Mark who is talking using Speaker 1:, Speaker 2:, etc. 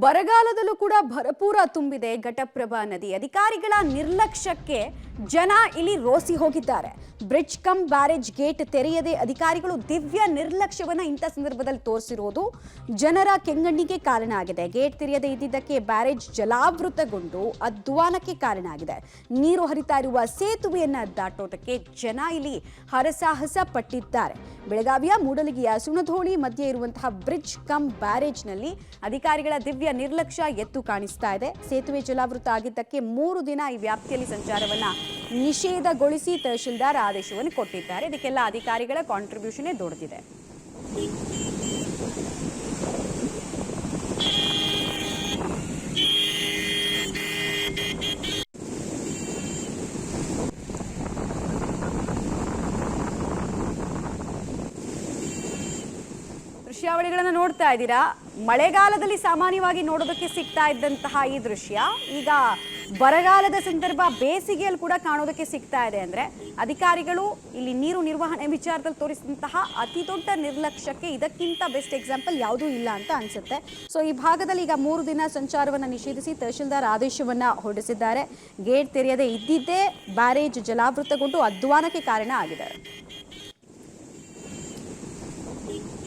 Speaker 1: ಬರಗಾಲದಲ್ಲೂ ಕೂಡ ಭರಪೂರ ತುಂಬಿದೆ ಘಟಪ್ರಭಾ ನದಿ. ಅಧಿಕಾರಿಗಳ ನಿರ್ಲಕ್ಷ್ಯಕ್ಕೆ ಜನ ಇಲ್ಲಿ ರೋಸಿ ಹೋಗಿದ್ದಾರೆ. ಬ್ರಿಡ್ಜ್ ಕಮ್ ಬ್ಯಾರೇಜ್ ಗೇಟ್ ತೆರೆಯದೆ ಅಧಿಕಾರಿಗಳು ದಿವ್ಯ ನಿರ್ಲಕ್ಷ್ಯವನ್ನ ಇಂಥ ಸಂದರ್ಭದಲ್ಲಿ ತೋರಿಸಿರೋದು ಜನರ ಕೆಂಗಣ್ಣಿಗೆ ಕಾರಣ ಆಗಿದೆ. ಗೇಟ್ ತೆರೆಯದೆ ಇದ್ದಿದ್ದಕ್ಕೆ ಬ್ಯಾರೇಜ್ ಜಲಾವೃತಗೊಂಡು ಅಧ್ವಾನಕ್ಕೆ ಕಾರಣ ಆಗಿದೆ. ನೀರು ಹರಿತಾ ಇರುವ ಸೇತುವೆಯನ್ನ ದಾಟೋದಕ್ಕೆ ಜನ ಇಲ್ಲಿ ಹರಸಾಹಸ ಪಟ್ಟಿದ್ದಾರೆ. ಬೆಳಗಾವಿಯ ಮೂಡಲಗಿಯ ಸುಣಧೋಳಿ ಮಧ್ಯೆ ಇರುವಂತಹ ಬ್ರಿಡ್ಜ್ ಕಮ್ ಬ್ಯಾರೇಜ್ನಲ್ಲಿ ಅಧಿಕಾರಿಗಳ ದಿವ್ಯ ನಿರ್ಲಕ್ಷ್ಯ ಎದ್ದು ಕಾಣಿಸ್ತಾ ಇದೆ. ಸೇತುವೆ ಜಲಾವೃತ ಆಗಿದ್ದಕ್ಕೆ 3 ದಿನ ಈ ವ್ಯಾಪ್ತಿಯಲ್ಲಿ ಸಂಚಾರವನ್ನ ನಿಷೇಧಗೊಳಿಸಿ ತಹಶೀಲ್ದಾರ್ ಆದೇಶವನ್ನು ಕೊಟ್ಟಿದ್ದಾರೆ. ಇದಕ್ಕೆಲ್ಲ ಅಧಿಕಾರಿಗಳ ಕಾಂಟ್ರಿಬ್ಯೂಷನ್ ದೊಡ್ಡದಿದೆ. ದೃಶ್ಯಾವಳಿಗಳನ್ನು ನೋಡ್ತಾ ಇದ್ದೀರಾ. ಮಳೆಗಾಲದಲ್ಲಿ ಸಾಮಾನ್ಯವಾಗಿ ನೋಡೋದಕ್ಕೆ ಸಿಗ್ತಾ ಇದ್ದಂತಹ ಈ ದೃಶ್ಯ ಈಗ ಬರಗಾಲದ ಸಂದರ್ಭ ಬೇಸಿಗೆಯಲ್ಲಿ ಕೂಡ ಕಾಣೋದಕ್ಕೆ ಸಿಗ್ತಾ ಇದೆ. ಅಂದ್ರೆ ಅಧಿಕಾರಿಗಳು ಇಲ್ಲಿ ನೀರು ನಿರ್ವಹಣೆ ವಿಚಾರದಲ್ಲಿ ತೋರಿಸಿದಂತಹ ಅತಿ ದೊಡ್ಡ ನಿರ್ಲಕ್ಷ್ಯಕ್ಕೆ ಇದಕ್ಕಿಂತ ಬೆಸ್ಟ್ ಎಕ್ಸಾಂಪಲ್ ಯಾವುದೂ ಇಲ್ಲ ಅಂತ ಅನ್ಸುತ್ತೆ. ಸೊ ಈ ಭಾಗದಲ್ಲಿ ಈಗ 3 ದಿನ ಸಂಚಾರವನ್ನು ನಿಷೇಧಿಸಿ ತಹಶೀಲ್ದಾರ್ ಆದೇಶವನ್ನ ಹೊರಡಿಸಿದ್ದಾರೆ. ಗೇಟ್ ತೆರೆಯದೆ ಇದ್ದಿದ್ದೇ ಬ್ಯಾರೇಜ್ ಜಲಾವೃತಗೊಂಡು ಅಧ್ವಾನಕ್ಕೆ ಕಾರಣ ಆಗಿದೆ.